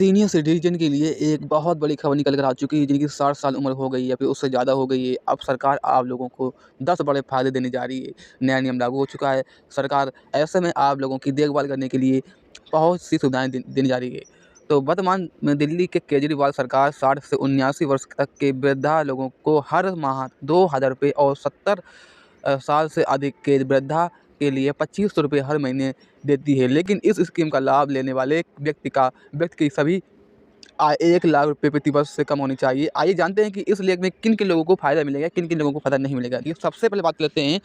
Senior citizen के लिए एक बहुत बड़ी खबर निकल कर आ चुकी है, जिनकी 60 साल उम्र हो गई है या फिर उससे ज़्यादा हो गई है। अब सरकार आप लोगों को 10 बड़े फ़ायदे देने जा रही है। नया नियम लागू हो चुका है। सरकार ऐसे में आप लोगों की देखभाल करने के लिए बहुत सी सुविधाएँ देने जा रही है। तो वर्तमान में दिल्ली के केजरीवाल सरकार 60 से 79 वर्ष तक के वृद्धा लोगों को हर माह ₹2000 और 70 साल से अधिक के वृद्धा के लिए ₹2500 हर महीने देती है। लेकिन इस स्कीम का लाभ लेने वाले व्यक्ति की सभी आय ₹1,00,000 प्रति वर्ष से कम होनी चाहिए। आइए जानते हैं कि इस लेख में किन-किन लोगों को फ़ायदा मिलेगा, किन-किन लोगों को फ़ायदा नहीं मिलेगा। देखिए, सबसे पहले बात करते हैं।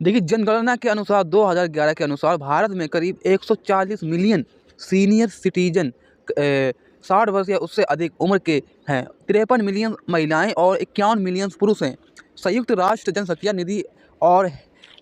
देखिए, जनगणना के अनुसार 2011 के अनुसार भारत में करीब 140 मिलियन सीनियर सिटीज़न 60 वर्ष या उससे अधिक उम्र के हैं। 53 मिलियन महिलाएँ और 51 मिलियन पुरुष हैं। संयुक्त राष्ट्र जनसंख्या निधि और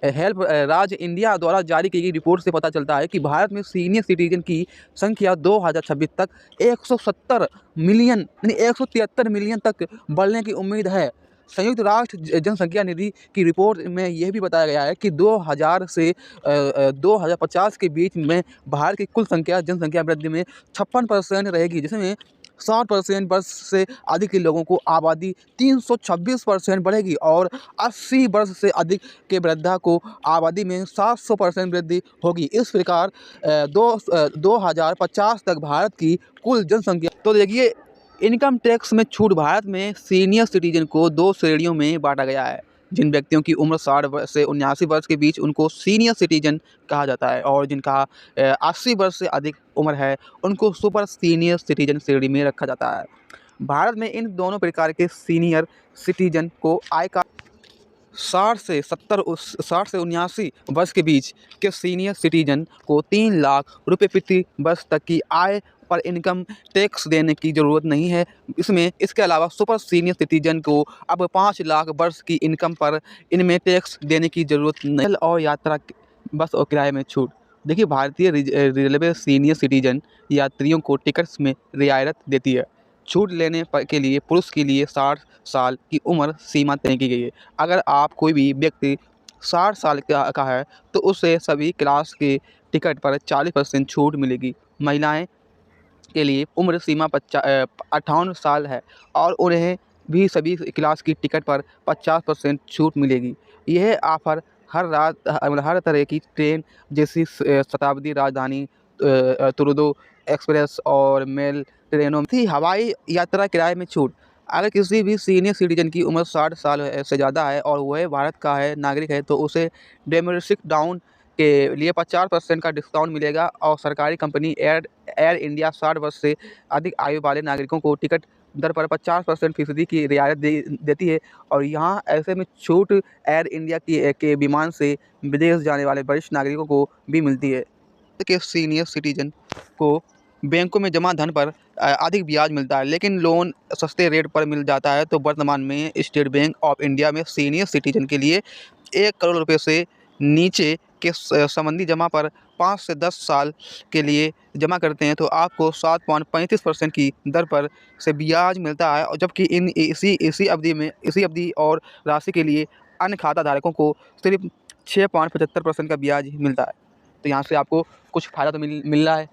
हेल्प राज इंडिया द्वारा जारी की गई रिपोर्ट से पता चलता है कि भारत में सीनियर सिटीजन की संख्या 2026 तक 170 मिलियन यानी 173 मिलियन तक बढ़ने की उम्मीद है। संयुक्त राष्ट्र जनसंख्या निधि की रिपोर्ट में यह भी बताया गया है कि 2000 से 2050 के बीच में भारत की कुल जनसंख्या वृद्धि में 56% रहेगी, जिसमें 60% वर्ष से अधिक के लोगों को आबादी 326% बढ़ेगी और 80 वर्ष से अधिक के वृद्धा को आबादी में 700% वृद्धि होगी। इस प्रकार 2050 तक भारत की कुल जनसंख्या। तो देखिए, इनकम टैक्स में छूट। भारत में सीनियर सिटीजन को 2 श्रेणियों में बांटा गया है। जिन व्यक्तियों की उम्र 60 वर्ष से 79 वर्ष के बीच, उनको सीनियर सिटीजन कहा जाता है, और जिनका 80 वर्ष से अधिक उम्र है, उनको सुपर सीनियर सिटीजन श्रेणी में रखा जाता है। भारत में इन दोनों प्रकार के सीनियर सिटीजन को आय का 60 से 79 वर्ष के बीच के सीनियर सिटीजन को ₹3,00,000 प्रति वर्ष तक की आय पर इनकम टैक्स देने की ज़रूरत नहीं है। इसके अलावा सुपर सीनियर सिटीजन को अब 5,00,000 वर्ष की इनकम पर इनमें टैक्स देने की ज़रूरत नहीं है। और यात्रा बस और किराए में छूट। देखिए, भारतीय रेलवे सीनियर सिटीजन यात्रियों को टिकट्स में रियायत देती है। छूट लेने के लिए पुरुष के लिए 60 साल की उम्र सीमा तय की गई है। अगर आप कोई भी व्यक्ति 60 साल का है, तो उसे सभी क्लास के टिकट पर 40% छूट मिलेगी। महिलाएं के लिए उम्र सीमा 58 साल है और उन्हें भी सभी क्लास की टिकट पर 50% छूट मिलेगी। यह ऑफ़र हर तरह की ट्रेन जैसी शताब्दी, राजधानी, तुर्दो एक्सप्रेस और मेल ट्रेनों में थी। हवाई यात्रा किराए में छूट। अगर किसी भी सीनियर सिटीजन की उम्र 60 साल से ज़्यादा है और वह भारत का नागरिक है, तो उसे डोमेस्टिक डाउन के लिए 50% का डिस्काउंट मिलेगा। और सरकारी कंपनी एयर इंडिया 60 वर्ष से अधिक आयु वाले नागरिकों को टिकट दर पर 50% फीसदी की रियायत देती है। और यहाँ ऐसे में छूट एयर इंडिया के विमान से विदेश जाने वाले वरिष्ठ नागरिकों को भी मिलती है। के सीनियर सिटीजन को बैंकों में जमा धन पर अधिक ब्याज मिलता है, लेकिन लोन सस्ते रेट पर मिल जाता है। तो वर्तमान में स्टेट बैंक ऑफ इंडिया में सीनियर सिटीजन के लिए 1 करोड़ रुपये से नीचे के संबंधी जमा पर 5 से 10 साल के लिए जमा करते हैं, तो आपको 7.35% की दर पर से ब्याज मिलता है। और जबकि इसी अवधि और राशि के लिए अन्य खाता धारकों को सिर्फ 6.75% का ब्याज मिलता है। तो यहाँ से आपको कुछ फ़ायदा तो मिल रहा है।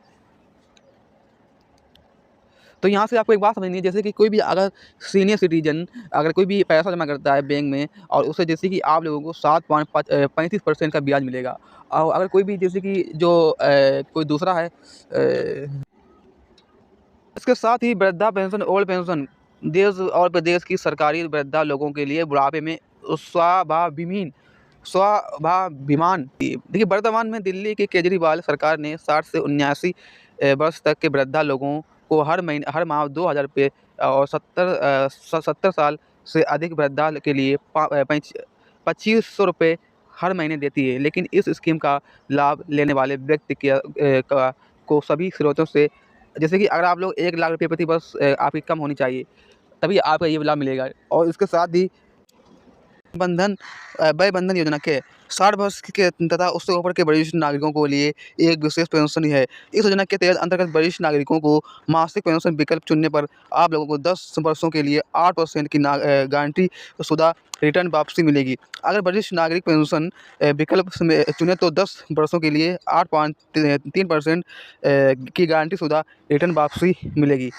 तो यहाँ से आपको एक बात समझनी है, जैसे कि कोई भी अगर सीनियर सिटीजन अगर कोई भी पैसा जमा करता है बैंक में, और उसे जैसे कि आप लोगों को 7.35% का ब्याज मिलेगा। और अगर कोई भी जैसे कि जो कोई दूसरा है, इसके साथ ही वृद्धा पेंशन, ओल्ड पेंशन देश और प्रदेश की सरकारी वृद्धा लोगों के लिए बुढ़ापे में स्वाभिमान देखिए, वर्तमान में दिल्ली की केजरीवाल सरकार ने 60 से 79 वर्ष तक के वृद्धा लोगों को हर माह ₹2000 और 70 साल से अधिक वृद्धा के लिए ₹2500 हर महीने देती है। लेकिन इस स्कीम का लाभ लेने वाले व्यक्ति को सभी स्रोतों से, जैसे कि अगर आप लोग ₹1,00,000 प्रति वर्ष आपकी कम होनी चाहिए, तभी आपको ये लाभ मिलेगा। और इसके साथ ही वय बंधन योजना के 60 वर्ष के तथा उससे ऊपर के वरिष्ठ नागरिकों को लिए एक विशेष पेंशन है। इस योजना के तहत अंतर्गत वरिष्ठ नागरिकों को मासिक पेंशन विकल्प चुनने पर आप लोगों को 10 वर्षों के लिए 8% की गारंटी शुदा रिटर्न वापसी मिलेगी। अगर वरिष्ठ नागरिक पेंशन विकल्प में चुने तो 10 वर्षों के लिए 8.3% की गारंटी शुदा रिटर्न वापसी मिलेगी।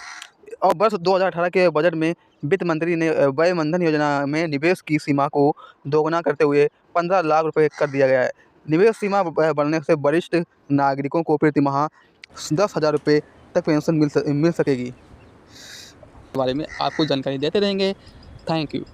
और वर्ष 2018 के बजट में वित्त मंत्री ने वय बंधन योजना में निवेश की सीमा को दोगुना करते हुए 15 लाख रुपए कर दिया गया है। निवेश सीमा बढ़ने से वरिष्ठ नागरिकों को प्रति माह 10,000 रुपये तक पेंशन मिल सकेगी। बारे में आपको जानकारी देते रहेंगे। Thank you.